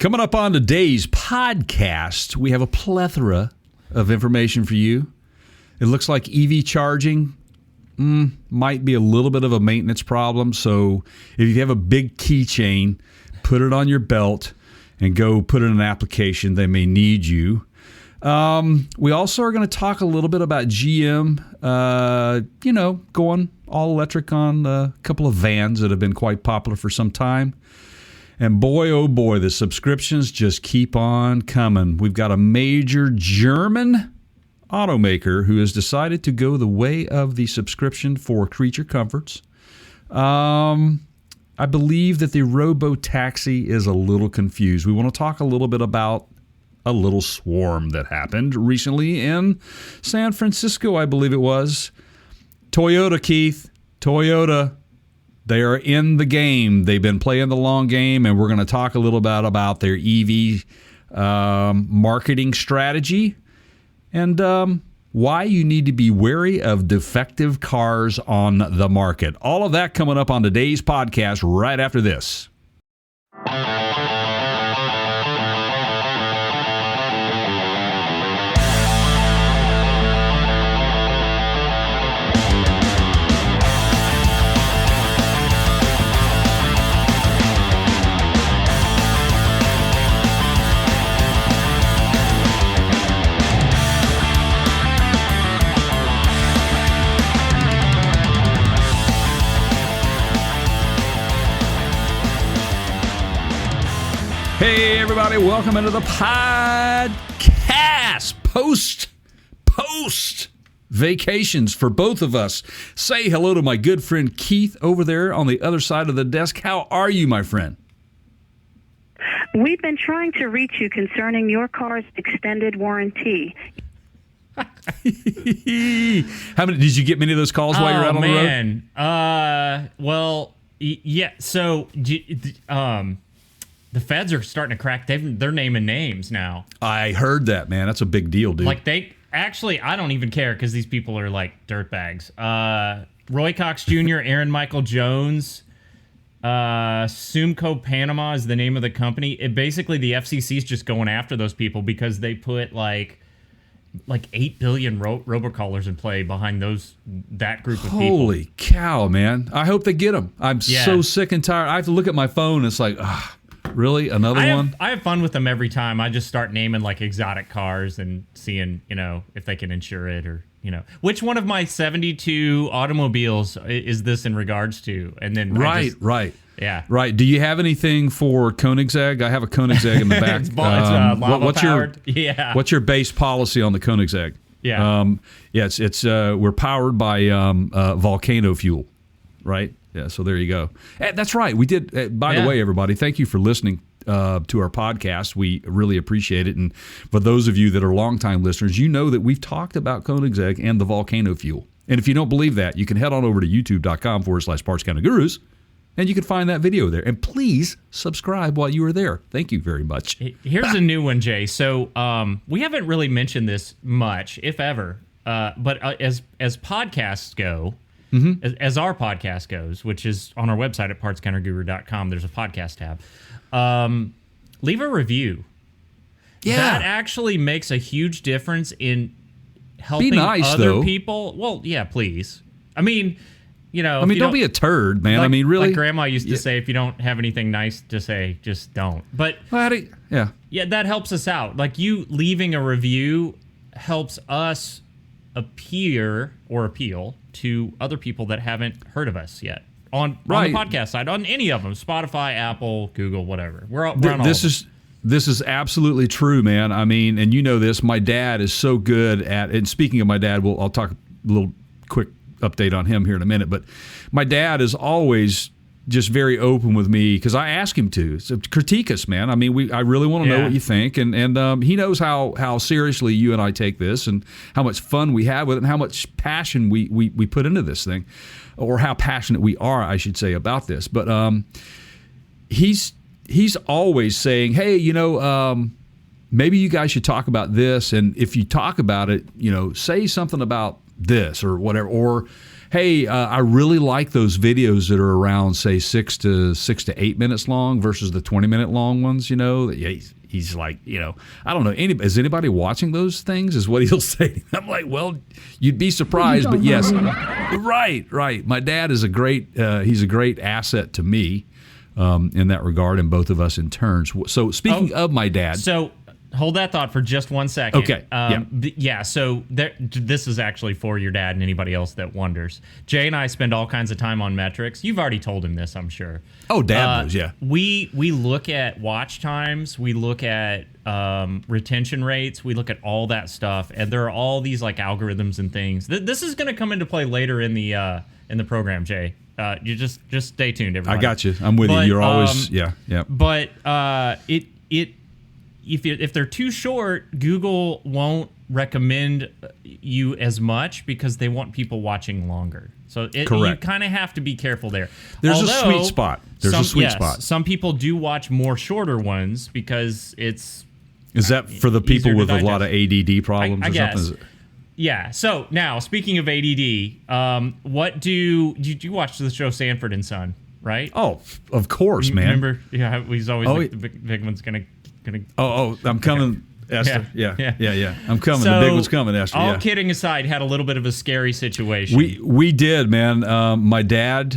Coming up on today's podcast, we have a plethora of information for you. It looks like EV charging might be a little bit of a maintenance problem. So if you have a big keychain, put it on your belt and go put it in an application. They may need you. We also are going to talk a little bit about GM, going all electric on a couple of vans that have been quite popular for some time. And boy, oh boy, the subscriptions just keep on coming. We've got a major German automaker who has decided to go the way of the subscription for creature comforts. I believe that the robo-taxi is a little confused. We want to talk a little bit about a little swarm that happened recently in San Francisco, I believe it was. Toyota, Keith. Toyota. They are in the game. They've been playing the long game, and we're going to talk a little bit about their EV marketing strategy and why you need to be wary of defective cars on the market. All of that coming up on today's podcast right after this. Hey, everybody, welcome into the podcast. Post vacations for both of us. Say hello to my good friend Keith over there on the other side of the desk. How are you, my friend? We've been trying to reach you concerning your car's extended warranty. How many did you get many of those calls while you're out on the road? Yeah. So, the feds are starting to crack. They're naming names now. I heard that, man. That's a big deal, dude. Like I don't even care because these people are like dirtbags. Roy Cox Jr., Aaron Michael Jones, Sumco Panama is the name of the company. Basically, the FCC is just going after those people because they put like 8 billion robocallers in play behind that group of people. Holy cow, man. I hope they get them. I'm so sick and tired. I have to look at my phone. It's like, really? Another one? I have fun with them every time. I just start naming like exotic cars and seeing, if they can insure it or, which one of my 72 automobiles is this in regards to? And then Right. Yeah. Right. Do you have anything for Koenigsegg? I have a Koenigsegg in the back. It's lava powered. What's your base policy on the Koenigsegg? Yeah. It's we're powered by volcano fuel, right? Yeah, so there you go. That's right. We did. By the way, everybody, thank you for listening to our podcast. We really appreciate it. And for those of you that are longtime listeners, you know that we've talked about Koenigsegg and the volcano fuel. And if you don't believe that, you can head on over to youtube.com/Parts Counter Gurus, and you can find that video there. And please subscribe while you are there. Thank you very much. Here's a new one, Jay. So we haven't really mentioned this much, if ever. But as podcasts go, as our podcast goes, which is on our website at partscounterguru.com, there's a podcast tab. Leave a review. Yeah. That actually makes a huge difference in helping other people. Well, yeah, please. I mean, don't be a turd, man. Really. Like Grandma used to say, if you don't have anything nice to say, just don't. But yeah, that helps us out. Like you leaving a review helps us appeal to other people that haven't heard of us yet on the podcast side, on any of them, Spotify, Apple, Google, whatever. We're on all of them. This is absolutely true, man. I mean, and you know this, my dad is so good at, and speaking of my dad, I'll talk a little quick update on him here in a minute, but my dad is always just very open with me because I ask him to. So critique us, man. I mean, I really want to know what you think, and he knows how seriously you and I take this, and how much fun we have with it, and how much passion we put into this thing, or how passionate we are, I should say, about this. But he's always saying, hey, maybe you guys should talk about this, and if you talk about it, say something about this or whatever, or hey, I really like those videos that are around, say, 6 to 8 minutes long versus the 20-minute long ones. Yeah, he's like, I don't know. Is anybody watching those things? Is what he'll say. I'm like, well, you'd be surprised, but yes, right. My dad is he's a great asset to me in that regard, and both of us in turns. So speaking of my dad, so hold that thought for just 1 second. Okay. So this is actually for your dad and anybody else that wonders. Jay and I spend all kinds of time on metrics. You've already told him this, I'm sure. Oh, Dad knows, yeah. We look at watch times. We look at retention rates. We look at all that stuff, and there are all these like algorithms and things. This is going to come into play later in the program, Jay. You just stay tuned, everybody. I got you. I'm with you. You're always yeah. But if they're too short, Google won't recommend you as much because they want people watching longer. So you kind of have to be careful there. There's a sweet spot. Some people do watch more shorter ones because it's... Is that for the people with a lot of ADD problems I or guess. something? Yeah. So now, speaking of ADD, what do you watch the show Sanford and Son, right? Oh, of course, man. Remember? Yeah, he's always the big one's gonna. Oh, I'm coming, Esther. Yeah. I'm coming. So, the big one's coming, Esther. All kidding aside, had a little bit of a scary situation. We did, man. My dad,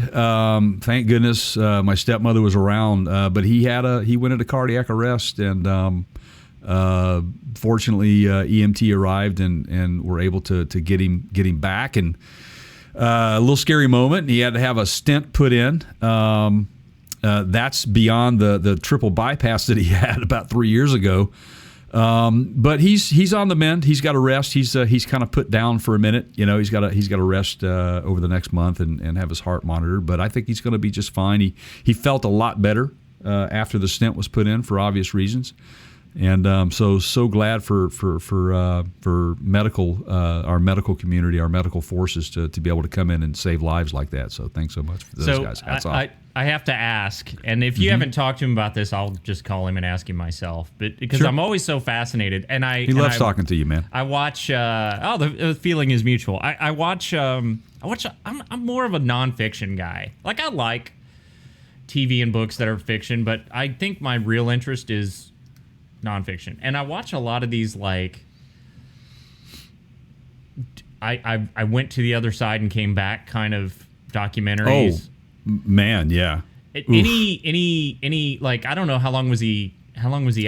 thank goodness, my stepmother was around, but he went into cardiac arrest, and fortunately, EMT arrived and were able to get him back, and a little scary moment. He had to have a stent put in. That's beyond the triple bypass that he had about 3 years ago. But he's on the mend. He's got to rest. He's kind of put down for a minute. He's got to rest over the next month and have his heart monitored. But I think he's going to be just fine. He felt a lot better after the stent was put in for obvious reasons. And so glad for medical our medical community, our medical forces to be able to come in and save lives like that. So thanks so much for those guys. Hats off. I have to ask, and if you haven't talked to him about this, I'll just call him and ask him myself. But because Sure. I'm always so fascinated, and he loves talking to you, man. I watch. The feeling is mutual. I watch. I'm more of a nonfiction guy. Like I like TV and books that are fiction, but I think my real interest is nonfiction, and I watch a lot of these. Like I went to the other side and came back kind of documentaries. Oh. Man, yeah. Any like I don't know how long was he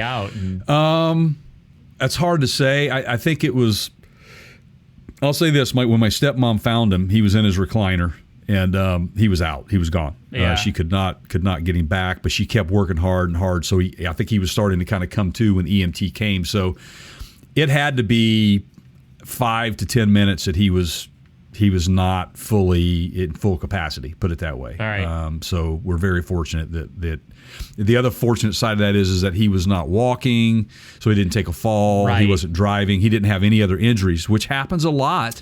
out? And... That's hard to say. I think it was. I'll say this: when my stepmom found him, he was in his recliner and he was out. He was gone. Yeah. She could not get him back, but she kept working hard and hard. So I think he was starting to kind of come to when EMT came. So it had to be 5 to 10 minutes that he was not fully in full capacity, put it that way. All right. So we're very fortunate that the other fortunate side of that is that he was not walking, so he didn't take a fall. Right. He wasn't driving. He didn't have any other injuries, which happens a lot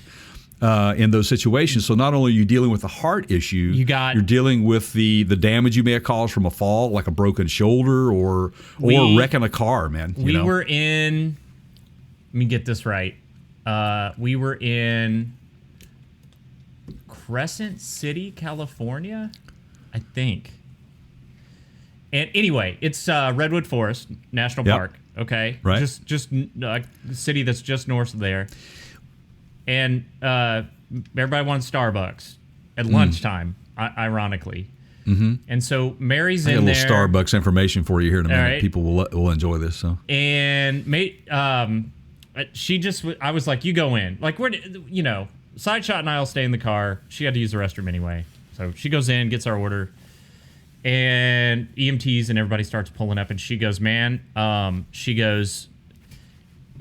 in those situations. So not only are you dealing with a heart issue, you're dealing with the damage you may have caused from a fall, like a broken shoulder or wrecking a car, man. We were in, let me get this right. We were in Crescent City, California, I think. And anyway, it's Redwood Forest National Park. Okay, right. Just a city that's just north of there. And everybody wants Starbucks at lunchtime, ironically. Mm-hmm. And so Mary's in there. I got a little Starbucks information for you here in a minute. Right. People will enjoy this. So and I was like, you go in. Like Side Shot and I'll stay in the car. She had to use the restroom anyway. So she goes in, gets our order, and EMTs and everybody starts pulling up, and she goes,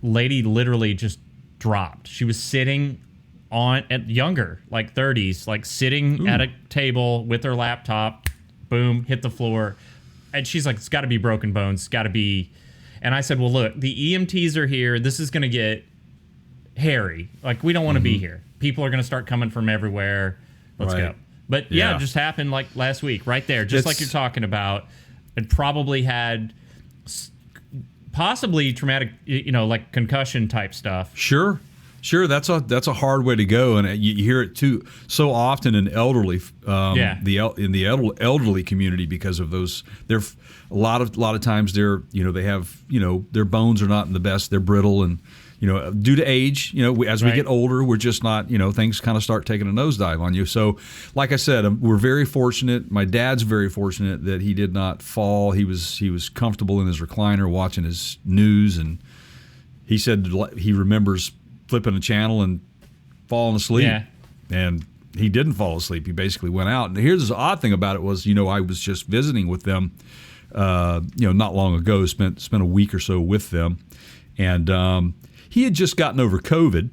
lady literally just dropped. She was sitting at younger, like 30s, like sitting at a table with her laptop, boom, hit the floor. And she's like, it's got to be broken bones. It's got to be. And I said, well, look, the EMTs are here. This is going to get hairy. Like, we don't want to be here. People are going to start coming from everywhere. Let's go. But yeah, it just happened like last week, right there, just like you're talking about. It probably had possibly traumatic, like concussion type stuff. Sure. Sure, that's a hard way to go, and you hear it too so often in elderly, in the elderly community because of those. They're a lot of times they have their bones are not in the best. They're brittle, and due to age, as we get older, we're just not, things kind of start taking a nosedive on you. So, like I said, we're very fortunate. My dad's very fortunate that he did not fall. He was comfortable in his recliner watching his news, and he said he remembers flipping a channel and falling asleep. Yeah. And he didn't fall asleep. He basically went out. And here's the odd thing about it was, I was just visiting with them, not long ago, spent a week or so with them. And he had just gotten over COVID,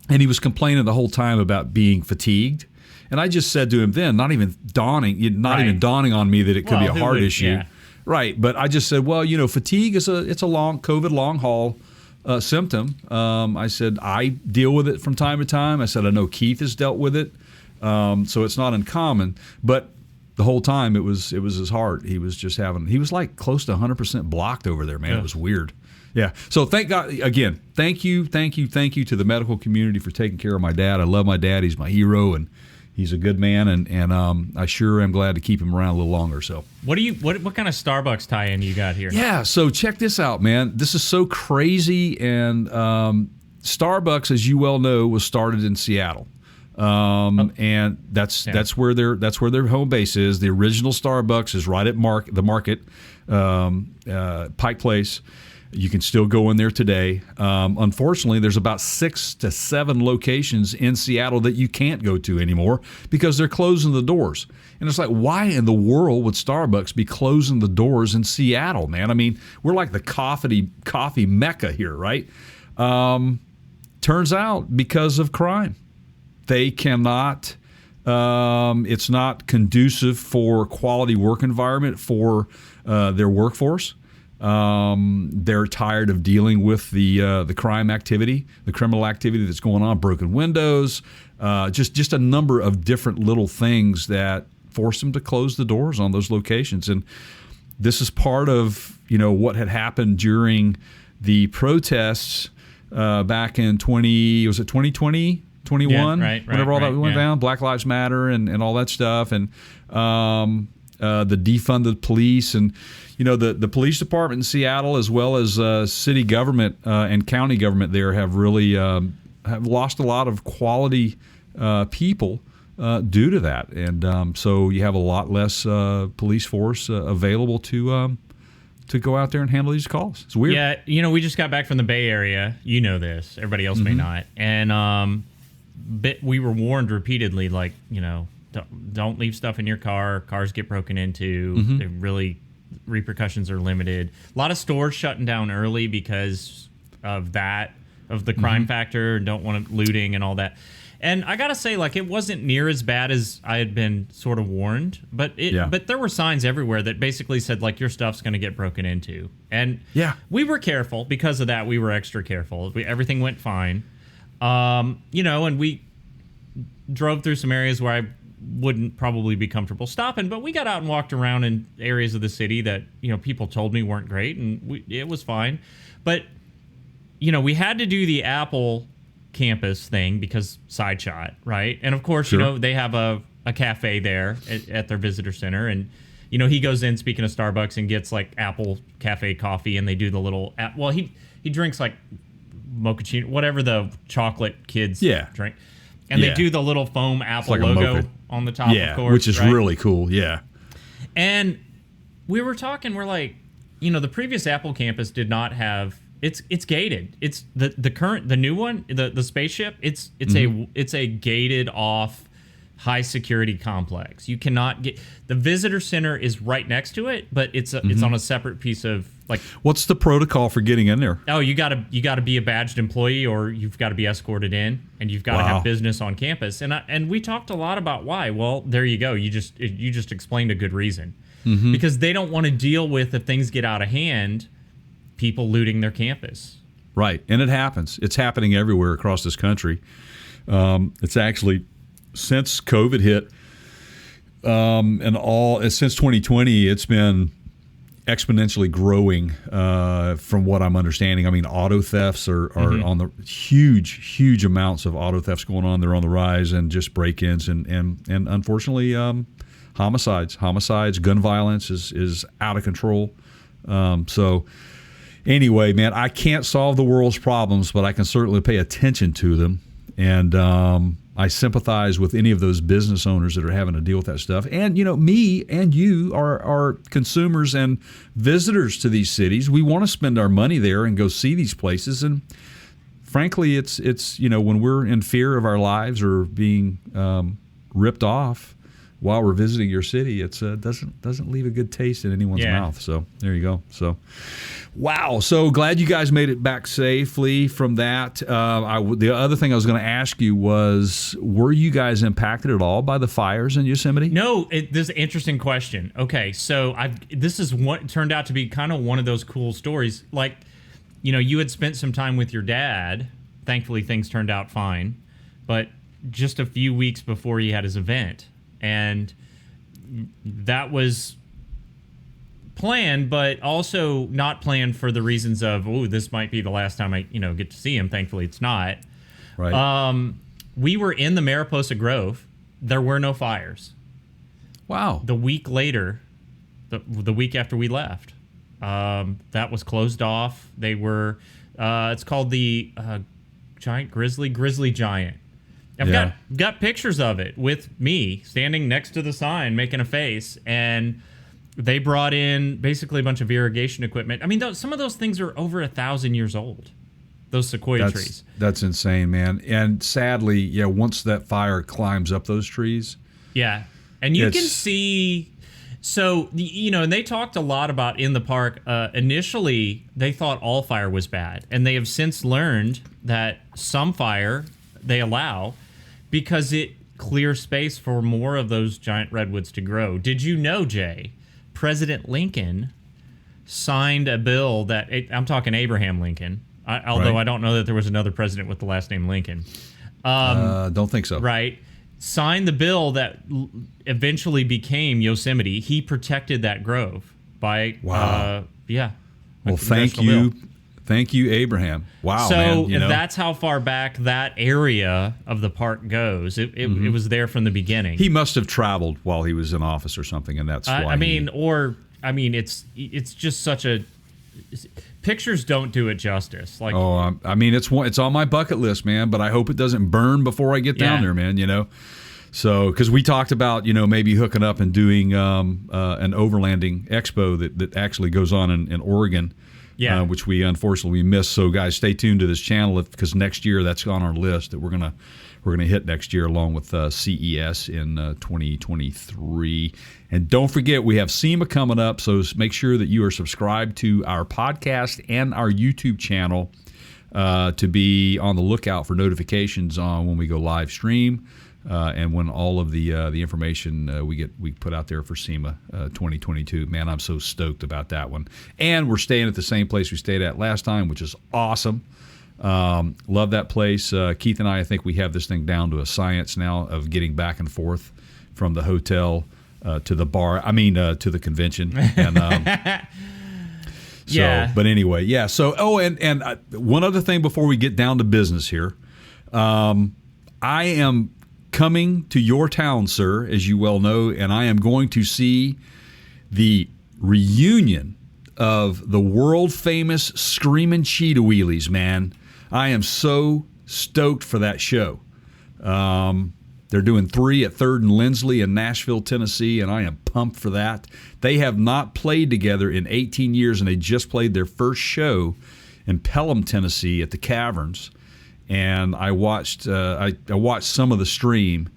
and he was complaining the whole time about being fatigued. And I just said to him then, not even dawning on me that it could be a heart issue. Yeah. Right. But I just said, well, fatigue it's a long COVID long haul symptom. I said, I deal with it from time to time. I said, I know Keith has dealt with it. So it's not uncommon, but the whole time it was his heart. He was just he was like close to 100% blocked over there, man. Yeah. It was weird. Yeah. So thank God again. Thank you to the medical community for taking care of my dad. I love my dad. He's my hero, and he's a good man, and I sure am glad to keep him around a little longer. So what kind of Starbucks tie-in you got here? Yeah, so check this out, man. This is so crazy, and Starbucks, as you well know, was started in Seattle, and that's where their home base is. The original Starbucks is right at the Market, Pike Place. You can still go in there today. Unfortunately, there's about 6 to 7 locations in Seattle that you can't go to anymore because they're closing the doors. And it's like, why in the world would Starbucks be closing the doors in Seattle, man? I mean, we're like the coffee mecca here, right? Turns out because of crime. They cannot, it's not conducive for quality work environment for their workforce. They're tired of dealing with the crime activity, the criminal activity that's going on, broken windows, just a number of different little things that force them to close the doors on those locations. And this is part of what had happened during the protests back in 2020, 21, whenever all that went down, Black Lives Matter and all that stuff, and the defund the police, and the police department in Seattle, as well as city government and county government there, have really have lost a lot of quality people due to that, and so you have a lot less police force available to go out there and handle these calls. It's weird. Yeah, we just got back from the Bay Area. You know this. Everybody else may not. And we were warned repeatedly, like, don't leave stuff in your car. Cars get broken into. They really, repercussions are limited. A lot of stores shutting down early because of that, of the crime factor, don't want looting and all that. And I got to say, like, it wasn't near as bad as I had been sort of warned, but there were signs everywhere that basically said, like, your stuff's going to get broken into. And we were careful. Because of that, we were extra careful. Everything went fine. And we drove through some areas where I wouldn't probably be comfortable stopping, but we got out and walked around in areas of the city that, people told me weren't great, and it was fine. But, we had to do the Apple campus thing because side shot, right? And of course, they have a cafe there at their visitor center, and he goes in, speaking of Starbucks, and gets like Apple Cafe coffee, and they do the little he drinks like mochaccino, whatever the chocolate kids drink, and they do the little foam Apple logo on the top, of course, which is really cool. And we were talking, we're like, the previous Apple campus did not have. It's gated. It's the new one, the spaceship. It's a gated off high security complex. You cannot get, the visitor center is right next to it, but it's on a separate piece of, like, what's the protocol for getting in there? Oh, you got to be a badged employee, or you've got to be escorted in, and you've got to have business on campus. And we talked a lot about why. Well, there you go. You just explained a good reason. Because they don't want to deal with, if things get out of hand, people looting their campus. Right. And it happens. It's happening everywhere across this country. It's actually, since COVID hit, since 2020, it's been exponentially growing from what I'm understanding. I mean, auto thefts are on the huge amounts of auto thefts going on. They're on the rise, and just break-ins and unfortunately homicides, gun violence is out of control. So anyway, man, I can't solve the world's problems, but I can certainly pay attention to them. And I sympathize with any of those business owners that are having to deal with that stuff. And, me and you are consumers and visitors to these cities. We want to spend our money there and go see these places. And frankly, it's when we're in fear of our lives or being ripped off while we're visiting your city, it doesn't leave a good taste in anyone's mouth. So there you go. So, wow. So glad you guys made it back safely from that. The other thing I was going to ask you was, were you guys impacted at all by the fires in Yosemite? No. This is an interesting question. Okay, so this is what turned out to be kind of one of those cool stories. Like, you had spent some time with your dad. Thankfully, things turned out fine. But just a few weeks before he had his event. And that was planned, but also not planned for the reasons of, this might be the last time I, get to see him. Thankfully, it's not. Right. We were in the Mariposa Grove. There were no fires. Wow. The week later, the week after we left, that was closed off. They were, it's called the Giant Grizzly Giant. I've got pictures of it with me standing next to the sign making a face, and they brought in basically a bunch of irrigation equipment. I mean, some of those things are over 1,000 years old, those sequoia trees. That's insane, man. And sadly, once that fire climbs up those trees. Yeah, and you can see... So, and they talked a lot about in the park, initially they thought all fire was bad, and they have since learned that some fire they allow because it clears space for more of those giant redwoods to grow. Did you know, Jay, President Lincoln signed a bill that, I'm talking Abraham Lincoln, although I don't know that there was another president with the last name Lincoln. Don't think so. Right. Signed the bill that eventually became Yosemite. He protected that grove by, wow. Well, thank you. Bill. Thank you, Abraham. Wow, so man. So that's how far back that area of the park goes. It was there from the beginning. He must have traveled while he was in office or something, and that's why. It's just such a... Pictures don't do it justice. Like, it's on my bucket list, man. But I hope it doesn't burn before I get down there, man. So because we talked about maybe hooking up and doing an overlanding expo that actually goes on in Oregon. Yeah, which we unfortunately missed. So guys, stay tuned to this channel because next year that's on our list that we're gonna hit next year along with CES in 2023. And don't forget, we have SEMA coming up. So make sure that you are subscribed to our podcast and our YouTube channel to be on the lookout for notifications on when we go live stream. And when all of the information we put out there for SEMA 2022, man, I'm so stoked about that one. And we're staying at the same place we stayed at last time, which is awesome. Love that place. Keith and I think we have this thing down to a science now of getting back and forth from the hotel to the bar. To the convention. And yeah. But anyway, yeah. So and one other thing before we get down to business here, I am coming to your town, sir, as you well know, and I am going to see the reunion of the world-famous Screaming Cheetah Wheelies, man. I am so stoked for that show. They're doing 3 at 3rd and Lindsley in Nashville, Tennessee, and I am pumped for that. They have not played together in 18 years, and they just played their first show in Pelham, Tennessee at the Caverns. And I watched some of the stream,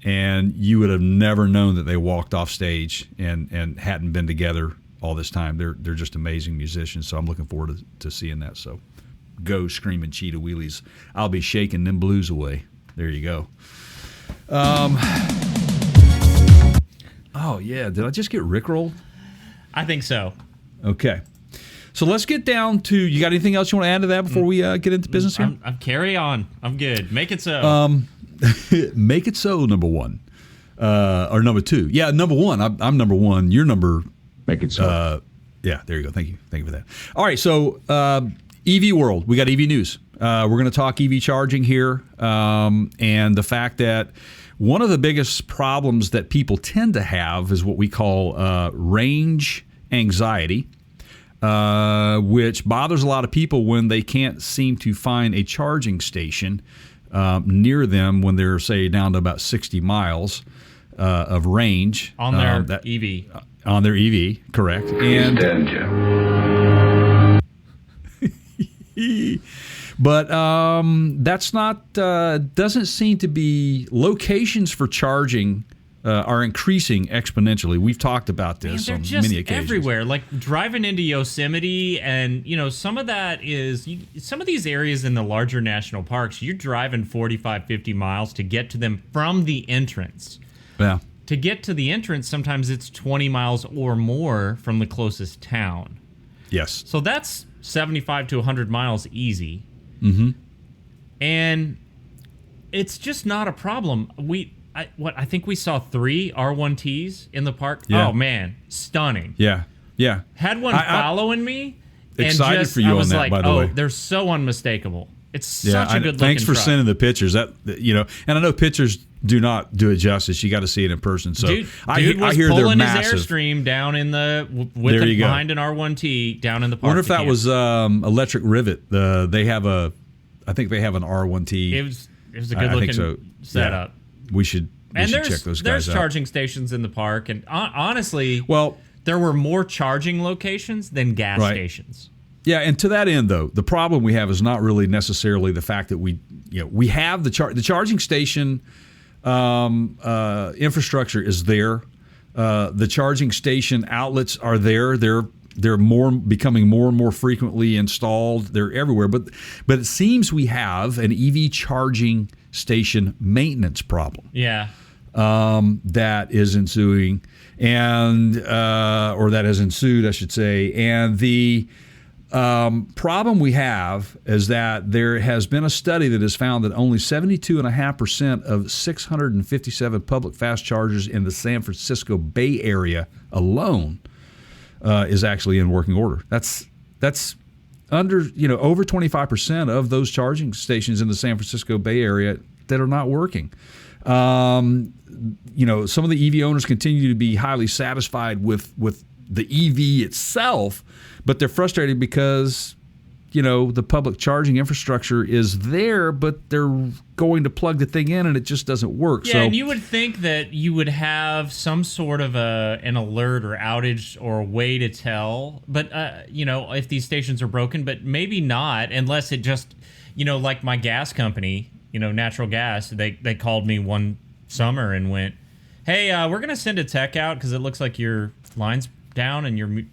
and you would have never known that they walked off stage and hadn't been together all this time. They're just amazing musicians, so I'm looking forward to seeing that. So go Screaming Cheetah Wheelies. I'll be shaking them blues away. There you go. Oh, yeah. Did I just get rickrolled? I think so. Okay. So let's get down to, you got anything else you want to add to that before we get into business here? I'm carry on. I'm good. Make it so. Make it so, number one. Or number two. Yeah, number one. I'm number one. You're number... Make it so. Yeah, there you go. Thank you for that. All right, so EV world, we got EV news. We're going to talk EV charging here, and the fact that one of the biggest problems that people tend to have is what we call range anxiety, which bothers a lot of people when they can't seem to find a charging station near them when they're, say, down to about 60 miles of range. On their EV. On their EV, correct. And but that's not doesn't seem to be locations for charging are increasing exponentially. We've talked about this on many occasions. Everywhere. Like driving into Yosemite, and some of that is some of these areas in the larger national parks. You're driving 45, 50 miles to get to them from the entrance. Yeah. To get to the entrance, sometimes it's 20 miles or more from the closest town. Yes. So that's 75 to 100 miles easy. Mm-hmm. And it's just not a problem. I think we saw 3 R1Ts in the park. Yeah. Oh, man. Stunning. Yeah. Yeah. Had one following me. Excited and just, for you I was on that, like, by the way. they're so unmistakable. It's such a good looking Thanks for truck. sending the pictures. That and I know pictures do not do it justice. You got to see it in person. So Dude I was hear they're pulling massive. his Airstream down in the behind an R1T down in the I park. wonder if that was Electric Rivet. They have I think they have an R1T. It was a good looking setup. Yeah. We should check those guys there's out. charging stations in the park, and honestly, well, there were more charging locations than gas stations. Yeah, and to that end, though, the problem we have is not really necessarily the fact that we have the charging station infrastructure is there. The charging station outlets are there. They're becoming more and more frequently installed. They're everywhere. But it seems we have an EV charging station maintenance problem. Yeah. That is ensuing, and or that has ensued, I should say, and the problem we have is that there has been a study that has found that only 72.5% of 657 public fast chargers in the San Francisco Bay Area alone is actually in working order. That's under over 25% of those charging stations in the San Francisco Bay Area that are not working. Some of the EV owners continue to be highly satisfied with the EV itself, but they're frustrated because, the public charging infrastructure is there, but they're going to plug the thing in and it just doesn't work. Yeah, and you would think that you would have some sort of an alert or outage or a way to tell, but, if these stations are broken, but maybe not unless it just, like my gas company, natural gas, they called me one summer and went, hey, we're going to send a tech out because it looks like your line's down and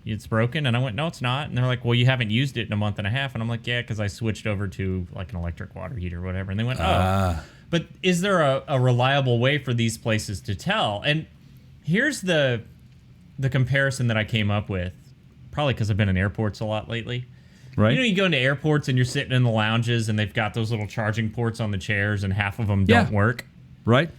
it's broken. And I went, no, it's not. And they're like, well, you haven't used it in a month and a half. And I'm like, yeah, because I switched over to like an electric water heater or whatever. And they went, oh. But is there a reliable way for these places to tell? And here's the comparison that I came up with, probably because I've been in airports a lot lately. Right. You go into airports and you're sitting in the lounges and they've got those little charging ports on the chairs and half of them don't work. Right.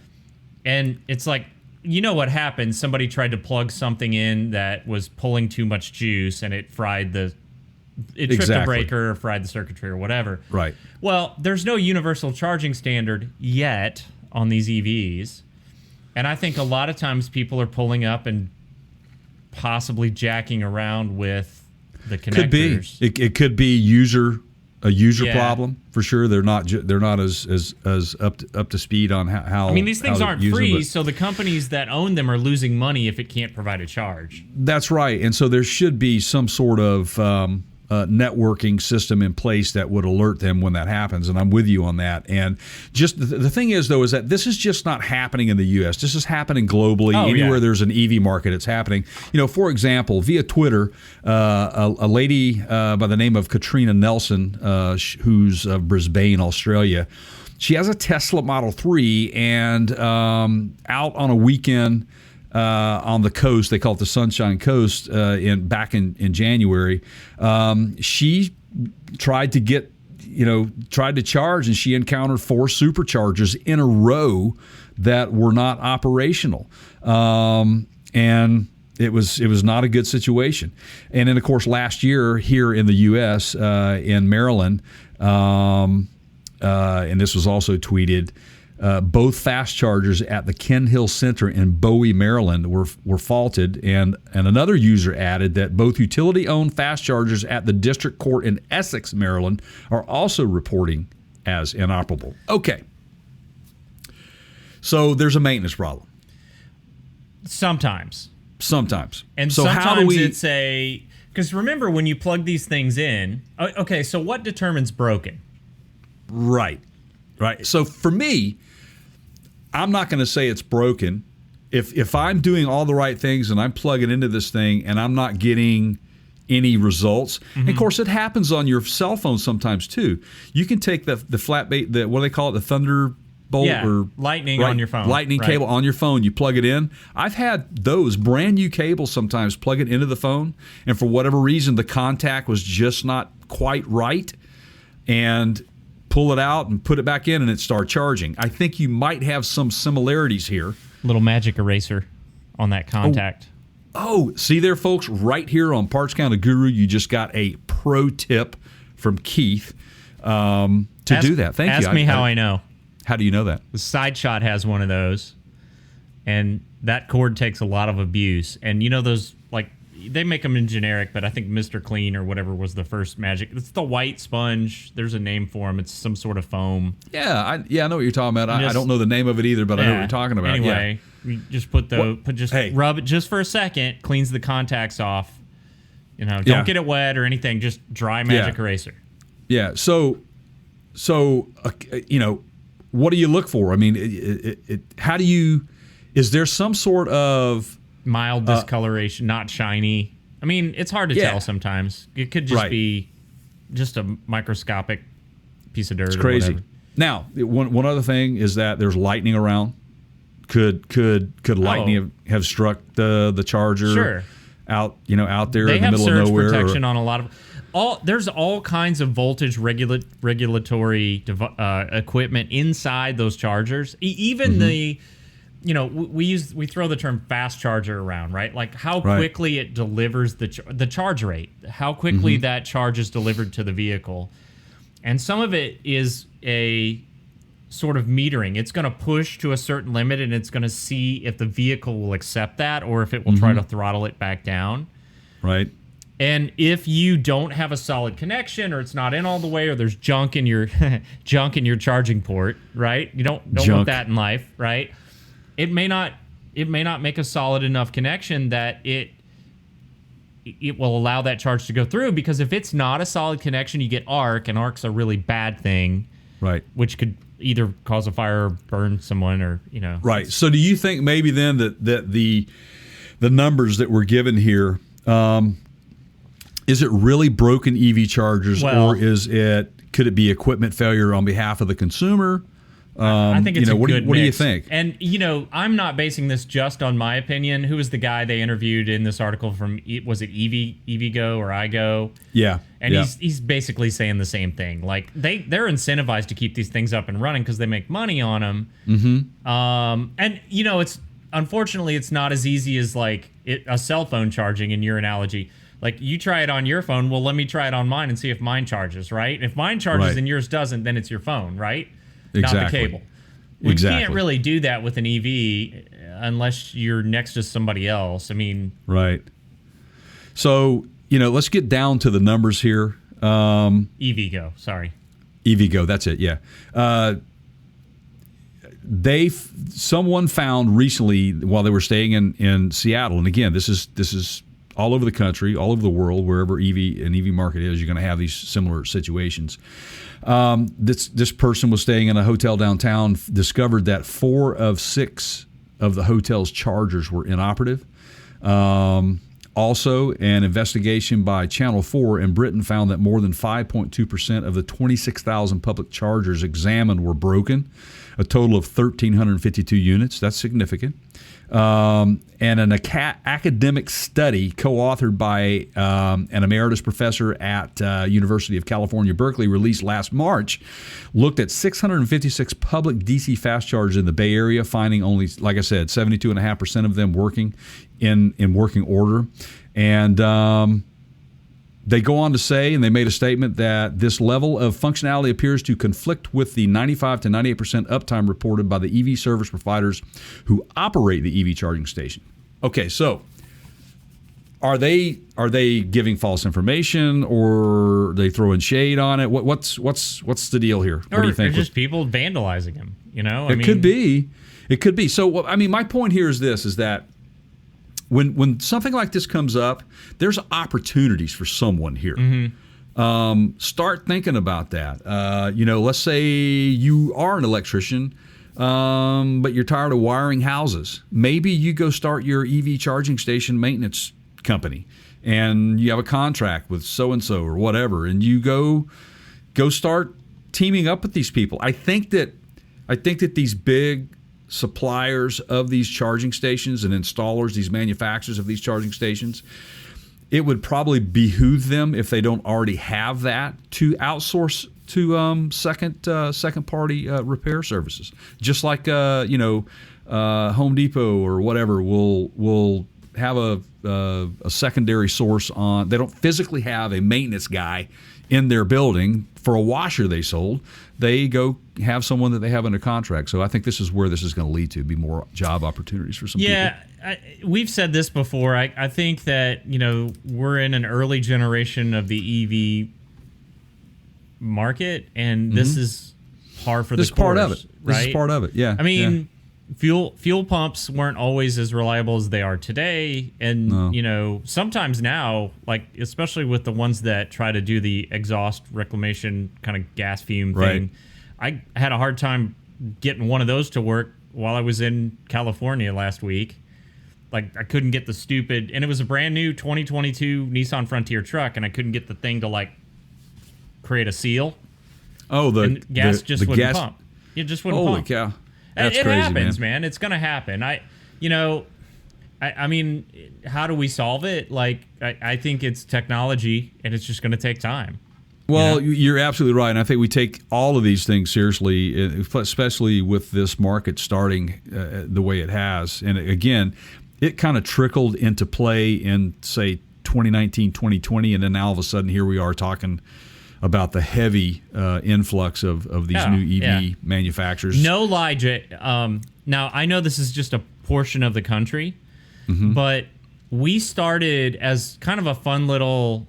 And it's like, what happened? Somebody tried to plug something in that was pulling too much juice and it tripped the breaker or fried the circuitry or whatever. Right. Well, there's no universal charging standard yet on these EVs. And I think a lot of times people are pulling up and possibly jacking around with the connectors. Could be. It could be a user problem for sure. They're not as up to speed on how. I mean, these things aren't free, them, so the companies that own them are losing money if it can't provide a charge. That's right, and so there should be some sort of networking system in place that would alert them when that happens, and I'm with you on that. And just the thing is, though, is that this is just not happening in the U.S. This is happening globally. Anywhere there's an EV market, it's happening. For example, via Twitter, a lady by the name of Katrina Nelson, who's of Brisbane, Australia, she has a Tesla Model 3, and out on a weekend on the coast, they call it the Sunshine Coast, back in January, she tried to charge, and she encountered 4 superchargers in a row that were not operational. And It was not a good situation. And then, of course, last year here in the U.S., in Maryland, and this was also tweeted, both fast chargers at the Ken Hill Center in Bowie, Maryland were faulted. And another user added that both utility-owned fast chargers at the district court in Essex, Maryland, are also reporting as inoperable. Okay. So there's a maintenance problem. Sometimes. So And sometimes how do we, it's because remember when you plug these things in, okay, so what determines broken? Right. So for me, I'm not going to say it's broken. If I'm doing all the right things and I'm plugging into this thing and I'm not getting any results, and of course it happens on your cell phone sometimes too. You can take the flat bait, what do they call it, the Thunderbolt or lightning on your phone. Lightning cable on your phone. You plug it in. I've had those brand new cables sometimes plug it into the phone, and for whatever reason the contact was just not quite right, and pull it out and put it back in and it started charging. I think you might have some similarities here. Little magic eraser on that contact. Oh, see there, folks, right here on Parts Counter Guru, you just got a pro tip from Keith to do that. Thank you. Ask me how I know. How do you know that? The SideShot has one of those, and that cord takes a lot of abuse. And you know those, like, they make them in generic, but I think Mr. Clean or whatever was the first magic. It's the white sponge. There's a name for them. It's some sort of foam. Yeah, I know what you're talking about. I don't know the name of it either, but I know what you're talking about. Anyway, you just rub it just for a second, cleans the contacts off. Don't get it wet or anything. Just dry magic eraser. Yeah. So what do you look for? I mean, is there some sort of mild discoloration, not shiny? I mean, it's hard to tell sometimes. It could just be just a microscopic piece of dirt. It's crazy. Or whatever. Now, one other thing is that there's lightning around. Could lightning have struck the charger out there in the middle of nowhere? They have surge protection on a lot of. There's all kinds of voltage regulatory equipment inside those chargers. Even the, we throw the term fast charger around, right? Like how quickly it delivers the charge rate, how quickly that charge is delivered to the vehicle, and some of it is a sort of metering. It's going to push to a certain limit, and it's going to see if the vehicle will accept that or if it will try to throttle it back down. Right. And if you don't have a solid connection, or it's not in all the way, or there's junk in your charging port, right? You don't want that in life, right? It may not make a solid enough connection that it will allow that charge to go through. Because if it's not a solid connection, you get arc, and arc's a really bad thing, right? Which could either cause a fire or burn someone, or Right. So do you think maybe then that the numbers that we're given here? Is it really broken EV chargers, or could it be equipment failure on behalf of the consumer? I think it's a good mix. What do you think? And I'm not basing this just on my opinion. Who was the guy they interviewed in this article from? Was it EVgo or iGo? Yeah. And he's basically saying the same thing. Like they're incentivized to keep these things up and running because they make money on them. Mm-hmm. And it's unfortunately it's not as easy as like a cell phone charging in your analogy. Like, you try it on your phone, well, let me try it on mine and see if mine charges, right? If mine charges and yours doesn't, then it's your phone, right? Exactly. Not the cable. We can't really do that with an EV unless you're next to somebody else. I mean... Right. So, let's get down to the numbers here. EVgo, sorry. EVgo, that's it, yeah. Someone found recently, while they were staying in Seattle, and again, this is all over the country, all over the world, wherever an EV market is, you're going to have these similar situations. This person was staying in a hotel downtown, discovered that 4 of 6 of the hotel's chargers were inoperative. Also, an investigation by Channel 4 in Britain found that more than 5.2% of the 26,000 public chargers examined were broken, a total of 1,352 units. That's significant. And an academic study co-authored by an emeritus professor at University of California, Berkeley, released last March, looked at 656 public DC fast chargers in the Bay Area, finding only, like I said, 72.5% of them working in working order. And they go on to say, and they made a statement, that this level of functionality appears to conflict with the 95 to 98% uptime reported by the EV service providers who operate the EV charging station. Okay, so are they giving false information, or are they throwing shade on it? What's the deal here? What do you think? Or just people vandalizing them, you know? It could be. So, I mean, my point here is this, is that when something like this comes up, there's opportunities for someone here. Start thinking about that. Let's say you are an electrician, but you're tired of wiring houses. Maybe you go start your EV charging station maintenance company, and you have a contract with so-and-so or whatever, and you go start teaming up with these people. I think that these big suppliers of these charging stations and installers, these manufacturers of these charging stations, it would probably behoove them, if they don't already have that, to outsource to second party repair services. Just like Home Depot or whatever will have a secondary source on. They don't physically have a maintenance guy in their building for a washer they sold. They go have someone that they have under contract. So I think this is where this is going to lead to, be more job opportunities for some people. Yeah, we've said this before. I think that, we're in an early generation of the EV market, and this is par for the course. This is part of it. Right? This is part of it, yeah. I mean, fuel pumps weren't always as reliable as they are today, and sometimes now, like especially with the ones that try to do the exhaust reclamation kind of gas fume thing, I had a hard time getting one of those to work while I was in California last week. Like, I couldn't get the stupid, and it was a brand new 2022 Nissan Frontier truck, and I couldn't get the thing to like create a seal. Oh, and gas just wouldn't pump. It just wouldn't pump. Holy cow. That's it crazy, happens, man. It's going to happen. I mean, how do we solve it? Like, I think it's technology, and it's just going to take time. Well, you're absolutely right. And I think we take all of these things seriously, especially with this market starting the way it has. And again, it kind of trickled into play in, say, 2019, 2020. And then now all of a sudden, here we are talking about the heavy influx of these new EV manufacturers. No lie, Jay. Now, I know this is just a portion of the country, but we started as kind of a fun little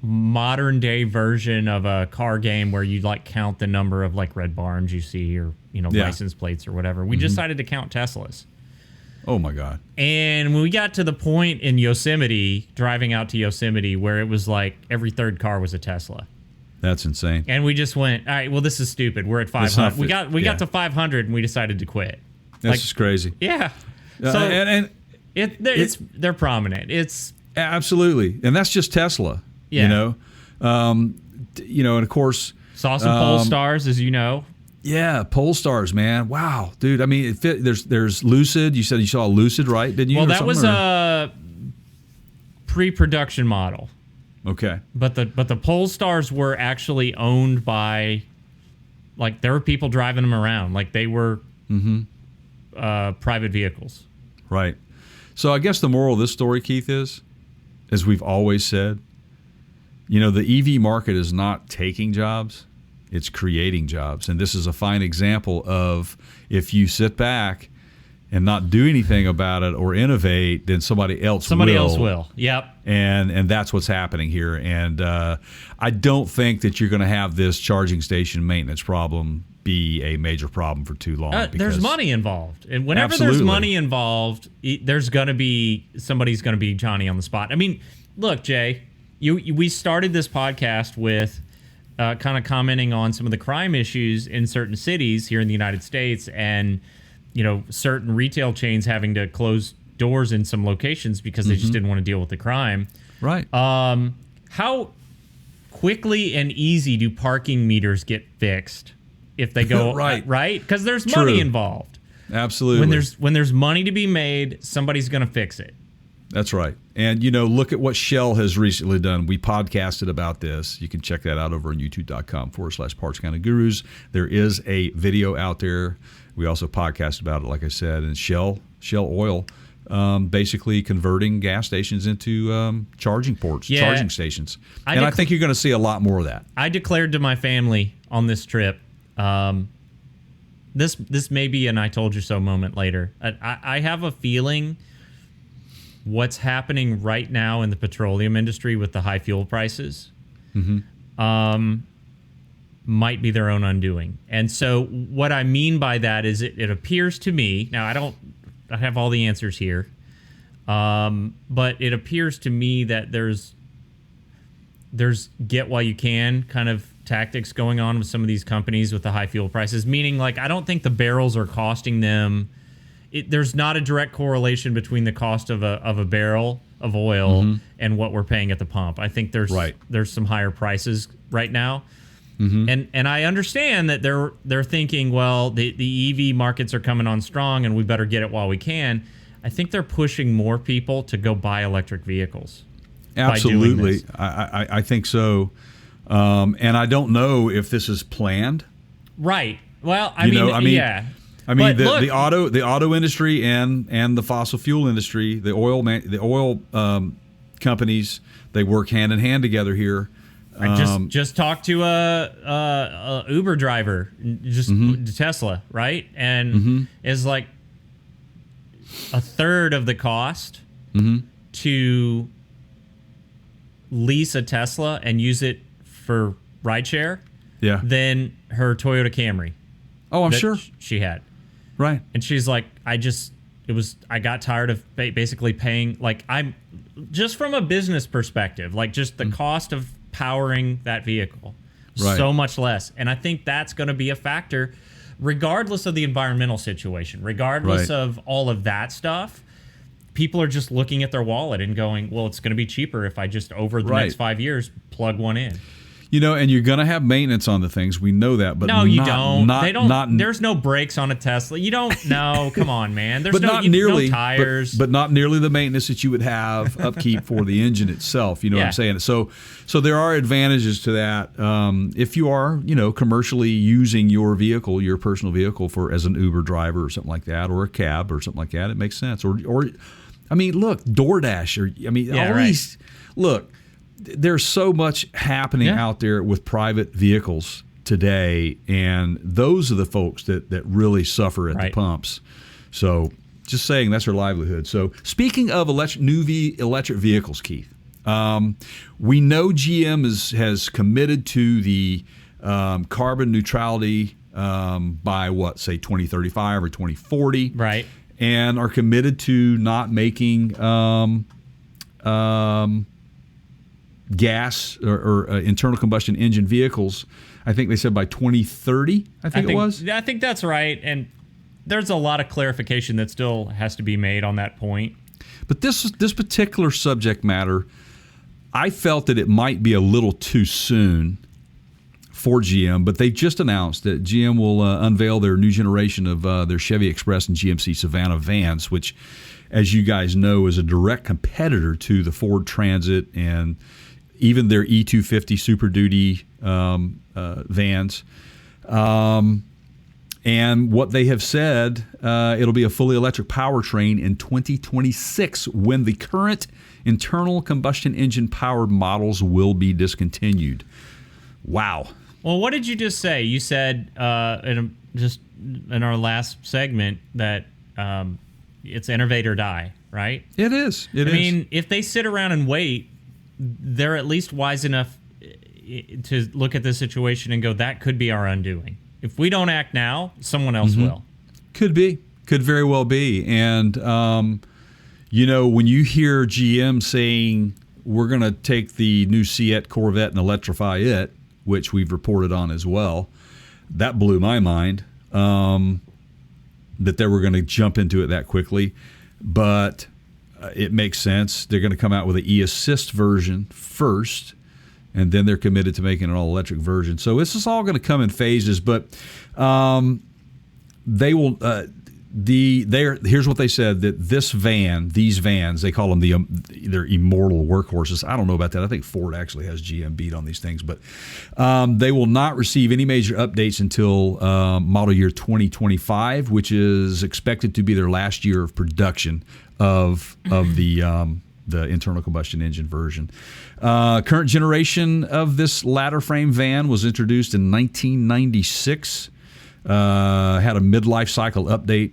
modern-day version of a car game where you like count the number of like red barns you see, or license plates or whatever. We decided to count Teslas. Oh my God. And when we got to the point in Yosemite, driving out to Yosemite, where it was like every third car was a Tesla. That's insane. And we just went, all right, well, this is stupid. We're at 500. We got to 500 and we decided to quit. That's just crazy. Yeah. So they're prominent. It's absolutely, and that's just Tesla. Yeah. And of course, saw some Polestars, as you know. Yeah, Polestars, man. Wow, dude. I mean, there's Lucid. You said you saw a Lucid, right? Didn't you? Well, that was a pre-production model. Okay. But the Polestars were actually owned by, like, there were people driving them around, like they were private vehicles. Right. So I guess the moral of this story, Keith, is, as we've always said, the EV market is not taking jobs, it's creating jobs. And this is a fine example of, if you sit back and not do anything about it or innovate, then somebody else will. Yep. And that's what's happening here. And I don't think that you're going to have this charging station maintenance problem be a major problem for too long. There's money involved. And whenever there's money involved, there's going to be, somebody's going to be Johnny on the spot. I mean, look, Jay, we started this podcast with kind of commenting on some of the crime issues in certain cities here in the United States, and certain retail chains having to close doors in some locations because they just didn't want to deal with the crime. Right. How quickly and easy do parking meters get fixed if they go right? Because there's money involved. Absolutely. When there's money to be made, somebody's going to fix it. That's right. And, look at what Shell has recently done. We podcasted about this. You can check that out over on youtube.com/Parts Counter Gurus. There is a video out there. We also podcasted about it, like I said, and Shell Oil basically converting gas stations into charging ports, charging stations. I think you're going to see a lot more of that. I declared to my family on this trip, this may be an I told you so moment later. I have a feeling what's happening right now in the petroleum industry with the high fuel prices might be their own undoing. And so what I mean by that is it appears to me, now I have all the answers here, but it appears to me that there's get while you can kind of tactics going on with some of these companies with the high fuel prices, meaning like I don't think the barrels are costing them. There's not a direct correlation between the cost of a barrel of oil and what we're paying at the pump. I think there's some higher prices right now. And I understand that they're thinking, well, the EV markets are coming on strong and we better get it while we can. I think they're pushing more people to go buy electric vehicles. Absolutely. I think so. And I don't know if this is planned. Right. Well, I mean, yeah. I mean, the auto industry and the fossil fuel industry, the oil companies, they work hand in hand together here. I just talked to a Uber driver, Tesla, right? And is like a third of the cost to lease a Tesla and use it for rideshare than her Toyota Camry. Oh, I'm sure she had. Right. And she's like, I got tired of basically paying, like, I'm just from a business perspective, like just the cost of powering that vehicle so much less. And I think that's going to be a factor regardless of the environmental situation, regardless of all of that stuff. People are just looking at their wallet and going, well, it's going to be cheaper if I just over the next 5 years plug one in. And you're going to have maintenance on the things. We know that, but no, you don't. They don't. There's no brakes on a Tesla. You don't know. Come on, man. There's no tires, but not nearly the maintenance that you would have upkeep for the engine itself. You know what I'm saying? So there are advantages to that. If you are, commercially using your vehicle, your personal vehicle, as an Uber driver or something like that, or a cab or something like that, it makes sense. Or I mean, look, DoorDash. These. Look. There's so much happening out there with private vehicles today, and those are the folks that really suffer at the pumps. So just saying, that's their livelihood. So speaking of new electric vehicles, Keith, we know GM has committed to the carbon neutrality by, say 2035 or 2040. Right. And are committed to not making gas or internal combustion engine vehicles. I think they said by 2030, I think it was. I think that's right. And there's a lot of clarification that still has to be made on that point. But this particular subject matter, I felt that it might be a little too soon for GM, but they just announced that GM will unveil their new generation of their Chevy Express and GMC Savannah vans, which, as you guys know, is a direct competitor to the Ford Transit and even their E250 Super Duty vans. And what they have said, it'll be a fully electric powertrain in 2026 when the current internal combustion engine powered models will be discontinued. Wow. Well, what did you just say? You said in our last segment that it's innovate or die, right? It is. I mean, if they sit around and wait, they're at least wise enough to look at this situation and go, that could be our undoing. If we don't act now, someone else will. Could be. Could very well be. And, when you hear GM saying, we're going to take the new Seat Corvette and electrify it, which we've reported on as well, that blew my mind, that they were going to jump into it that quickly. But it makes sense. They're going to come out with an e-assist version first, and then they're committed to making an all-electric version. So this is all going to come in phases, but they will Here's what they said, that these vans, they call them they're immortal workhorses. I don't know about that. I think Ford actually has GM beat on these things, but they will not receive any major updates until model year 2025, which is expected to be their last year of production of the internal combustion engine version. Current generation of this ladder frame van was introduced in 1996. Had a midlife cycle update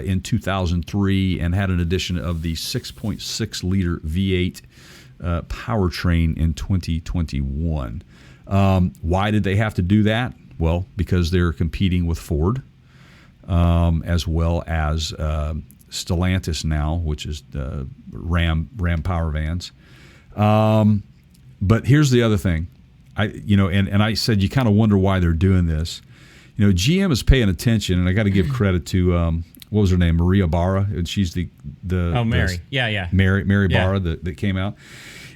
in 2003 and had an addition of the 6.6 liter V8 powertrain in 2021. Why did they have to do that? Well, because they're competing with Ford, as well as Stellantis now, which is Ram Power Vans. But here's the other thing, I said you kind of wonder why they're doing this. GM is paying attention, and I got to give credit to what was her name, Maria Barra, and she's the Mary, Mary Barra that came out.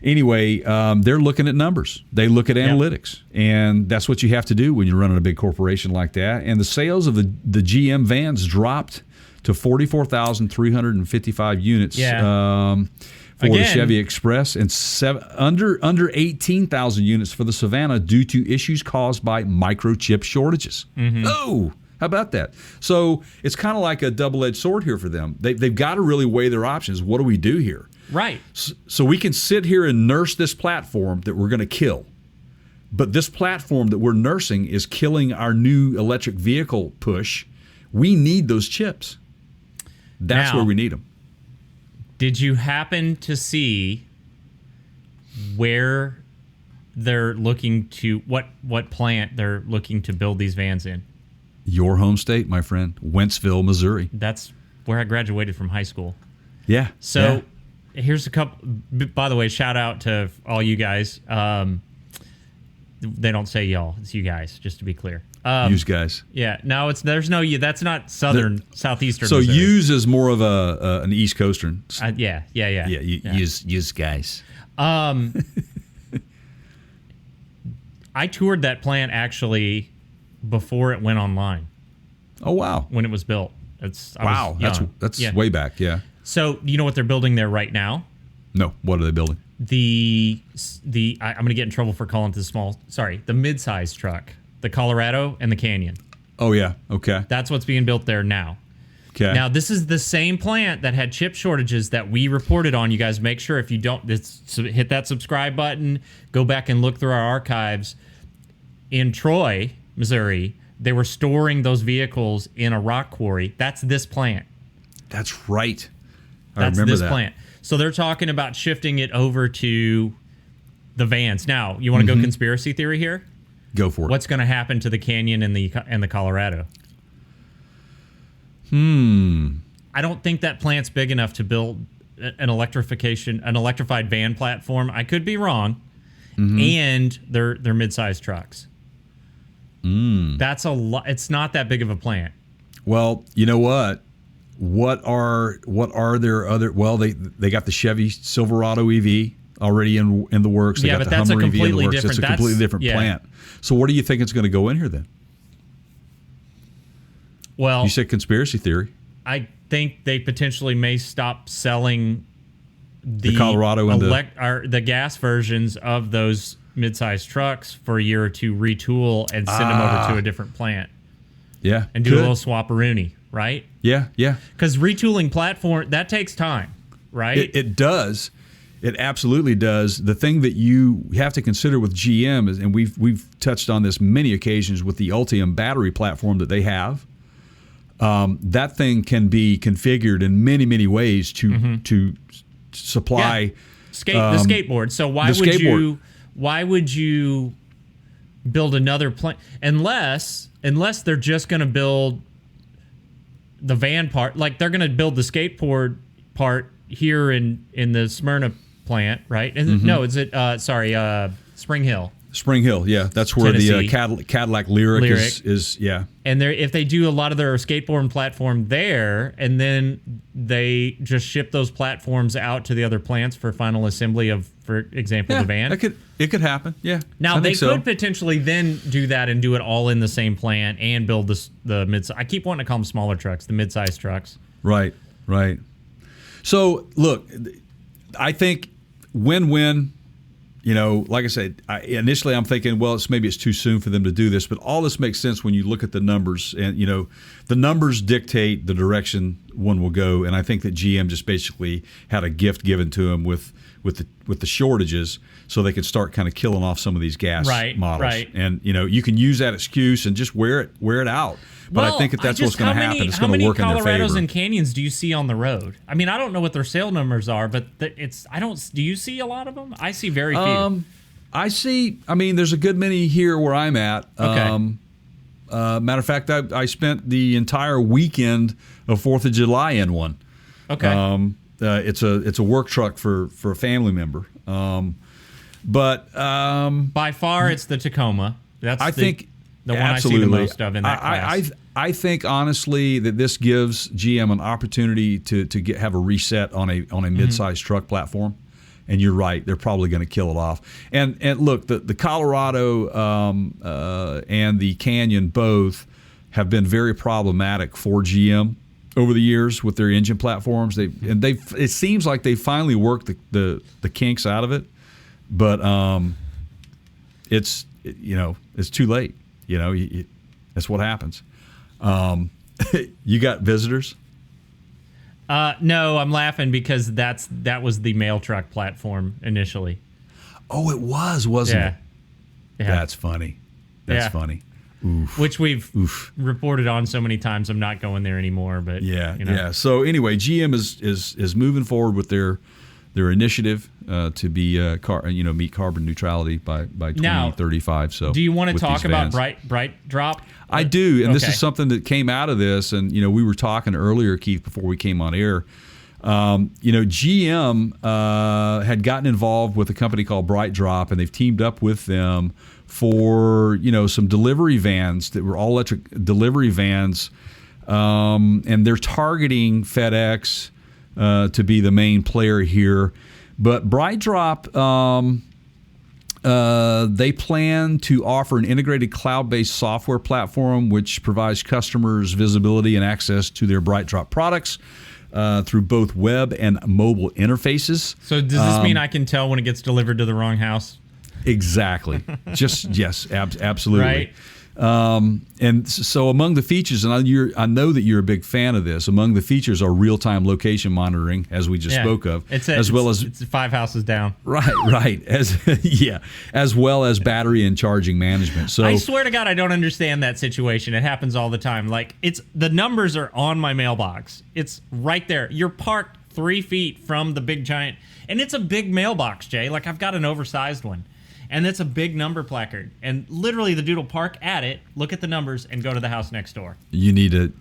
Anyway, they're looking at numbers. They look at analytics, and that's what you have to do when you're running a big corporation like that. And the sales of the GM vans dropped to 44,355 units for the Chevy Express, and under 18,000 units for the Savannah due to issues caused by microchip shortages. Mm-hmm. Oh, how about that? So it's kind of like a double-edged sword here for them. They've got to really weigh their options. What do we do here? Right. So we can sit here and nurse this platform that we're going to kill. But this platform that we're nursing is killing our new electric vehicle push. We need those chips. That's where we need them. Did you happen to see where they're looking to, what plant they're looking to build these vans in? Your home state, my friend, Wentzville, Missouri. That's where I graduated from high school. Yeah. So here's a couple, by the way, shout out to all you guys. They don't say y'all, it's you guys, just to be clear. Use guys. Yeah. No, that's not southern, southeastern. So Missouri. use is more of an East Coastern. Yeah. Use guys. I toured that plant actually before it went online. Oh wow! When it was built. That's way back. Yeah. So you know what they're building there right now? No. What are they building? I'm going to get in trouble for calling it the mid-size truck, the Colorado and the Canyon. Oh yeah. Okay. That's what's being built there now. Okay. Now this is the same plant that had chip shortages that we reported on. You guys make sure if you don't hit that subscribe button, go back and look through our archives. In Troy, Missouri, they were storing those vehicles in a rock quarry. That's this plant. That's right. That's this plant. So they're talking about shifting it over to the vans. Now, you want to go conspiracy theory here? Go for it. What's going to happen to the Canyon and the Colorado? I don't think that plant's big enough to build an electrified van platform. I could be wrong. And they're mid-sized trucks. That's a lot. It's not that big of a plant. Well, you know what? What are their other? Well, they got the Chevy Silverado EV already in the works. They got but the that's Hummer a EV in the completely works. different. It's a completely different plant. So what do you think it's going to go in here then? Well, you said conspiracy theory. I think they potentially may stop selling the Colorado and the gas versions of those mid-sized trucks for a year or two, retool and send them over to a different plant. Yeah, and do a little swap-a-rooney, right? Yeah. Because retooling platform, that takes time, right? It does. It absolutely does. The thing that you have to consider with GM is, and we've touched on this many occasions with the Ultium battery platform that they have. That thing can be configured in many, many ways to supply the skateboard. So why would you build another plant unless they're just going to build the van part? Like they're going to build the skateboard part here in the Smyrna plant, right? No, is it Spring Hill? Spring Hill, yeah, that's where Tennessee. The Cadillac Lyric is. Yeah. And if they do a lot of their skateboard platform there, and then they just ship those platforms out to the other plants for final assembly of, for example, the van? It could happen. Yeah. Now, I they think so. could potentially then do that and do it all in the same plant and build the mid. I keep wanting to call them smaller trucks, the mid-size trucks. Right. So, look, I think win-win. Like I said, initially I'm thinking, well, maybe it's too soon for them to do this, but all this makes sense when you look at the numbers, and the numbers dictate the direction one will go. And I think that GM just basically had a gift given to them with the shortages, so they could start kind of killing off some of these gas models. Right. And you can use that excuse and just wear it out. But I think that's what's going to happen. It's going to work in their favor. How many Colorados and Canyons do you see on the road? I mean, I don't know what their sale numbers are, but do you see a lot of them? I see very few. There's a good many here where I'm at. Okay. Matter of fact, I spent the entire weekend of 4th of July in one. Okay. It's a work truck for a family member. But by far, it's the Tacoma. I think the one absolutely. I see the most of in that class. I think honestly that this gives GM an opportunity to have a reset on a mid-sized truck platform. And you're right; they're probably going to kill it off. And look, the Colorado and the Canyon both have been very problematic for GM over the years with their engine platforms. It seems like they finally worked the kinks out of it, but it's too late. That's what happens. You got visitors? No, I'm laughing because that was the mail truck platform initially. Oh, it was, wasn't it? Yeah. That's funny. That's funny. Oof. Which we've reported on so many times. I'm not going there anymore. But yeah. So anyway, GM is moving forward with their initiative to be meet carbon neutrality by 2035. So do you want to talk about Bright Drop? I do, and this is something that came out of this. And we were talking earlier, Keith, before we came on air. GM had gotten involved with a company called Bright Drop, and they've teamed up with them for some delivery vans that were all electric delivery vans, and they're targeting FedEx to be the main player here. But Bright Drop, they plan to offer an integrated cloud-based software platform which provides customers visibility and access to their Bright Drop products through both web and mobile interfaces. So does this mean I can tell when it gets delivered to the wrong house? Exactly. Yes, absolutely. Right. And so among the features, and I know that you're a big fan of this, among the features are real-time location monitoring, as we just spoke of, it's 5 houses down. Right. As well as battery and charging management. So I swear to God, I don't understand that situation. It happens all the time. Like the numbers are on my mailbox. It's right there. You're parked 3 feet from the big giant, and it's a big mailbox, Jay. Like I've got an oversized one. And it's a big number placard. And literally the dude will park at it, look at the numbers, and go to the house next door. You need to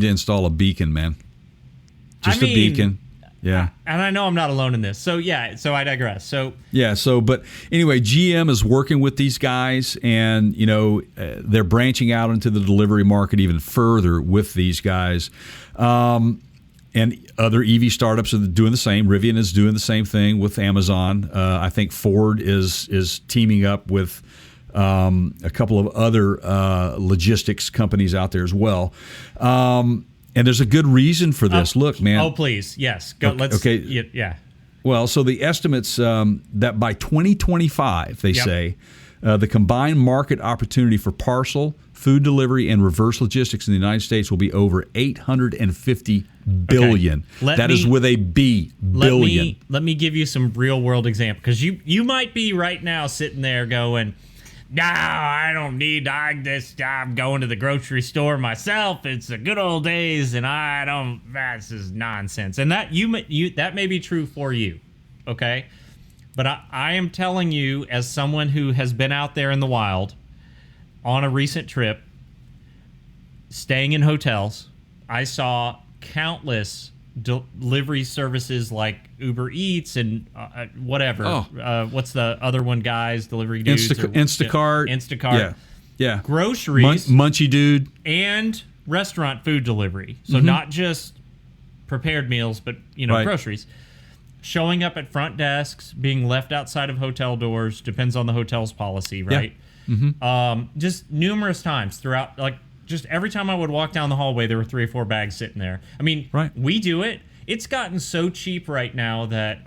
install a beacon, man. A beacon. Yeah. And I know I'm not alone in this. So I digress. But anyway, GM is working with these guys, and they're branching out into the delivery market even further with these guys. And other EV startups are doing the same. Rivian is doing the same thing with Amazon. I think Ford is teaming up with a couple of other logistics companies out there as well. And there's a good reason for this. Look, man. Oh, please. Yes. Go. Okay. Yeah. Well, so the estimates that by 2025, they say, the combined market opportunity for parcel, food delivery, and reverse logistics in the United States will be over $850 billion. That is with a B, billion. Let me give you some real world example, because you might be right now sitting there going, "No, I don't need this. I'm going to the grocery store myself. It's the good old days, and I don't. This is nonsense." And that that may be true for you, okay? But I am telling you, as someone who has been out there in the wild on a recent trip, staying in hotels, I saw countless delivery services like Uber Eats and whatever. What's the other one, guys? Delivery dudes? Instacart. Yeah. Groceries. Munchie Dude. And restaurant food delivery. So not just prepared meals, but groceries. Showing up at front desks, being left outside of hotel doors, depends on the hotel's policy, right? Yeah. Mm-hmm. Just numerous times throughout, like just every time I would walk down the hallway, there were 3 or 4 bags sitting there. I mean, we do it. It's gotten so cheap right now that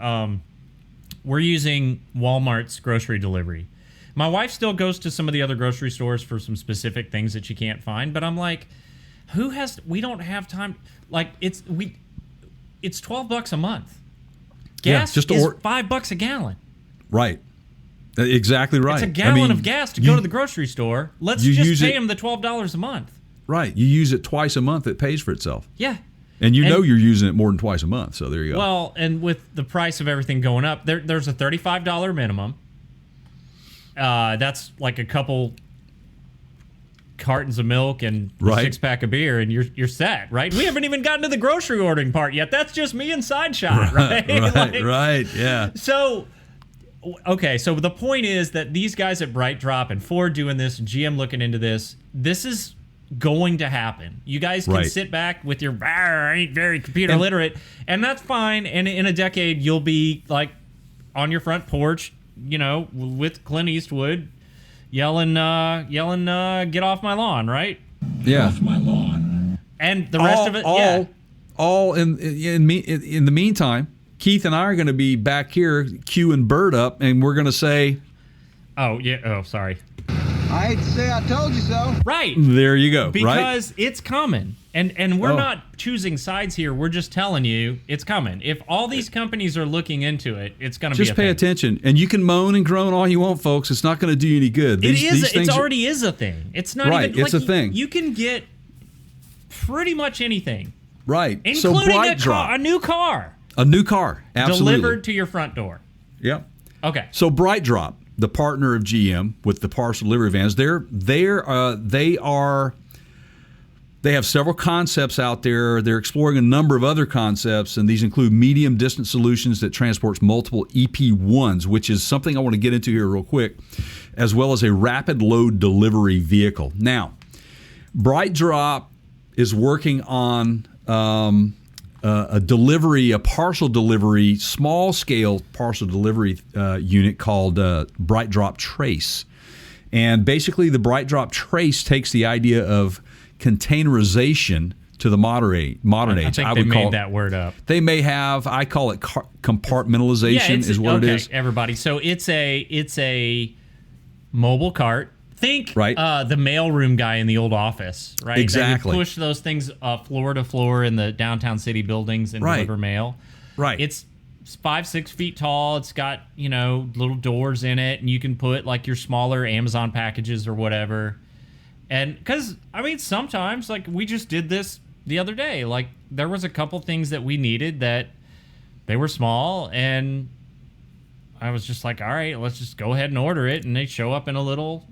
we're using Walmart's grocery delivery. My wife still goes to some of the other grocery stores for some specific things that she can't find, but I'm like, we don't have time. Like it's $12 a month. Gas is $5 a gallon. Right. Exactly right. It's a gallon of gas to go to the grocery store. Let's just pay them the $12 a month. Right. You use it twice a month, it pays for itself. Yeah. And you're using it more than twice a month, so there you go. Well, and with the price of everything going up, there's a $35 minimum. That's like a couple cartons of milk and a 6-pack of beer, and you're set, right? We haven't even gotten to the grocery ordering part yet. That's just me and Side Shot, right? Right, yeah. So, okay, so the point is that these guys at Bright Drop and Ford doing this, and GM looking into this is going to happen. You guys can sit back with your I ain't very computer literate, and that's fine. And in a decade, you'll be like on your front porch, with Clint Eastwood yelling, get off my lawn, right? Yeah. Off my lawn. And the rest of it, all in the meantime, Keith and I are going to be back here queuing Bird up, and we're going to say, sorry. I hate to say I told you so. Right. There you go. Because it's coming. And we're not choosing sides here. We're just telling you it's coming. If all these companies are looking into it, it's going to be a thing. Just pay attention. And you can moan and groan all you want, folks. It's not going to do you any good. It already is a thing. It's not even it's a thing. You can get pretty much anything. Right. Including a new car. A new car. Absolutely. Delivered to your front door. Yep. Okay. So Bright Drop, the partner of GM with the parcel delivery vans, they have several concepts out there. They're exploring a number of other concepts, and these include medium distance solutions that transports multiple EP1s, which is something I want to get into here real quick, as well as a rapid load delivery vehicle. Now, Bright Drop is working on a parcel delivery, small scale parcel delivery unit called Bright Drop Trace. And basically the Bright Drop Trace takes the idea of containerization to the modern age. I think they made that word up. They may have. I call it compartmentalization is what it is. Everybody. So it's a mobile cart. Think the mailroom guy in the old office, right? Exactly. They would push those things floor to floor in the downtown city buildings and deliver mail. Right. It's 5-6 feet tall. It's got little doors in it, and you can put like your smaller Amazon packages or whatever. And because sometimes we just did this the other day. Like there was a couple things that we needed that they were small, and I was just like, all right, let's just go ahead and order it. And they show up in a little,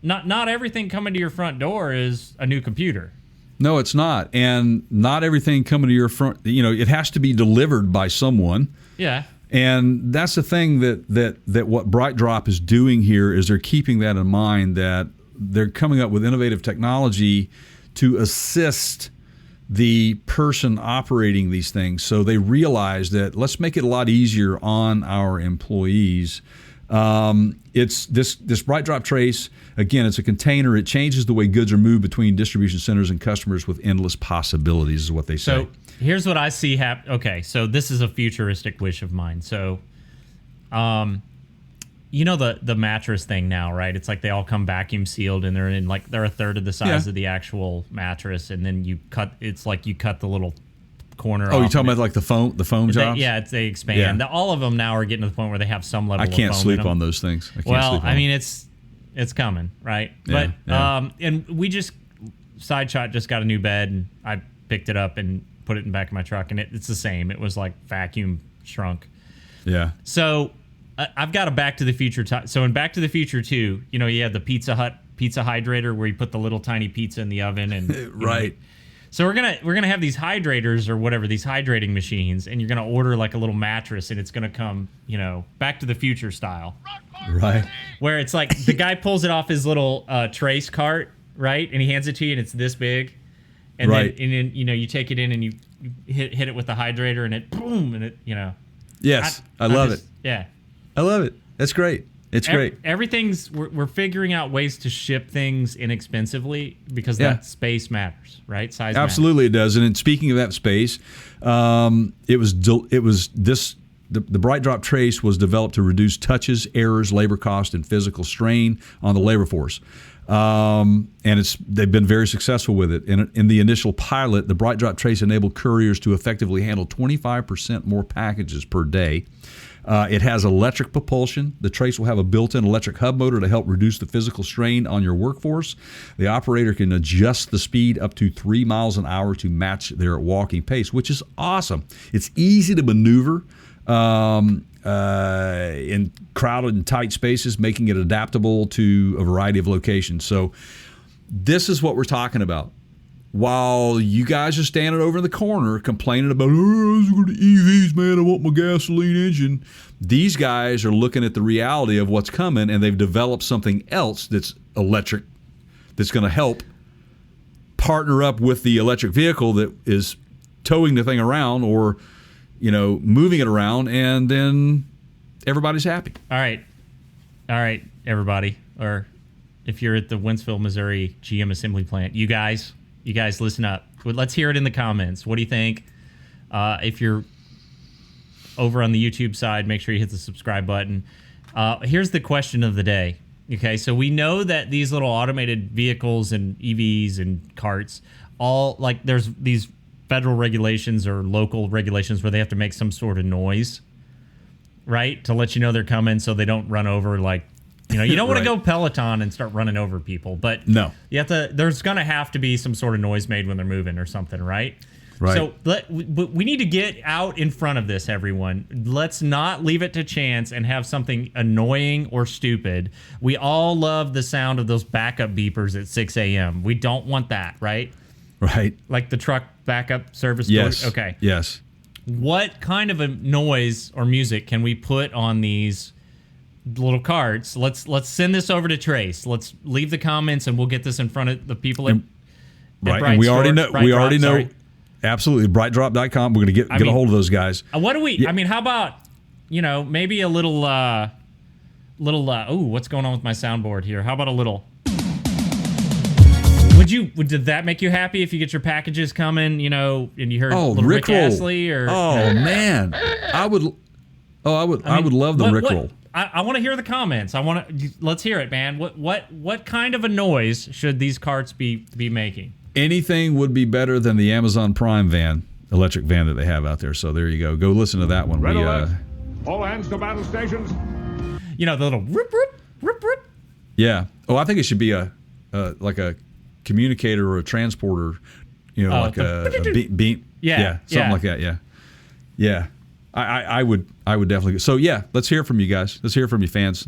not everything coming to your front door is a new computer. No, it's not. And not everything coming to your front, it has to be delivered by someone. Yeah. And that's the thing that what Bright Drop is doing here is they're keeping that in mind, that they're coming up with innovative technology to assist the person operating these things. So they realize that let's make it a lot easier on our employees. It's this Bright Drop Trace. Again, it's a container. It changes the way goods are moved between distribution centers and customers with endless possibilities, is what they say. So here's what I see happen. Okay, so this is a futuristic wish of mine. So, the mattress thing now, right? It's like they all come vacuum sealed, and they're a third of the size of the actual mattress, and then you cut the little corner. Oh, you're talking about like the foam jobs? They expand. Yeah. All of them now are getting to the point where they have some level. I can't of foam sleep in them. on those things. It's coming, right? Yeah, but and we just Side Shot just got a new bed, and I picked it up and put it in the back of my truck, and it's the same. It was like vacuum shrunk. Yeah. So I've got a Back to the Future. So in Back to the Future 2, you had the Pizza Hut pizza hydrator where you put the little tiny pizza in the oven, and right. So we're gonna have these hydrators or whatever, these hydrating machines, and you're gonna order like a little mattress, and it's gonna come, Back to the Future style. Right. Where it's like the guy pulls it off his little Trace cart, right, and he hands it to you, and it's this big. and Right. then you take it in and you hit it with the hydrator, and it boom, and it Yes, I love it. Yeah. I love it. That's great. It's great. Everything's we're figuring out ways to ship things inexpensively because Yeah. that space matters, right? Size Absolutely, it does. And speaking of that space, the Bright Drop Trace was developed to reduce touches, errors, labor cost, and physical strain on the labor force. And they've been very successsul with it. In the initial pilot, the Bright Drop Trace enabled couriers to effectively handle 25% more packages per day. It has electric propulsion. The Trace will have a built-in electric hub motor to help reduce the physical strain on your workforce. The operator can adjust the speed up to 3 miles an hour to match their walking pace, which is awesome. It's easy to maneuver in crowded and tight spaces, making it adaptable to a variety of locations. So this is what we're talking about. While you guys are standing over in the corner complaining about, oh, let's go to EVs, man, I want my gasoline engine. These guys are looking at the reality of what's coming, and they've developed something else that's electric, that's going to help partner up with the electric vehicle that is towing the thing around or, moving it around, and then everybody's happy. All right, everybody. Or if you're at the Wentzville, Missouri GM assembly plant, you guys listen up. Let's hear it in the comments. What do you think? If you're over on the YouTube side, make sure you hit the subscribe button. Here's the question of the day. Okay, so we know that these little automated vehicles and EVs and carts, there's these federal regulations or local regulations where they have to make some sort of noise, right, to let you know they're coming so they don't run over you don't want to go Peloton and start running over people, but No. you have to. There's going to have to be some sort of noise made when they're moving or something, right? Right. So we need to get out in front of this, everyone. Let's not leave it to chance and have something annoying or stupid. We all love the sound of those backup beepers at 6 a.m. We don't want that, right? Right. Like the truck backup service. Yes. Okay. Yes. What kind of a noise or music can we put on these little carts? Let's send this over to Trace. Let's leave the comments and we'll get this in front of the people at Right. Bright And we Store- already know. Bright We Drop, already know. sorry. Absolutely. BrightDrop.com. We're going to get a hold of those guys. What do we? Yeah. I mean, how about maybe a little what's going on with my soundboard here? How about a little? Did that make you happy if you get your packages coming? And you heard little Rick Astley or? Oh man, I would love the Rickroll. I want to hear the comments. Let's hear it, man. What kind of a noise should these carts be making? Anything would be better than the Amazon Prime electric van that they have out there. So there you go. Go listen to that one. Red alert. All hands to battle stations. The little rip rip rip rip. Yeah. Oh, I think it should be like a communicator or a transporter. Like a beep. Yeah. Something like that. Yeah. Yeah. I would definitely. So yeah, let's hear from you guys. Let's hear from you, fans.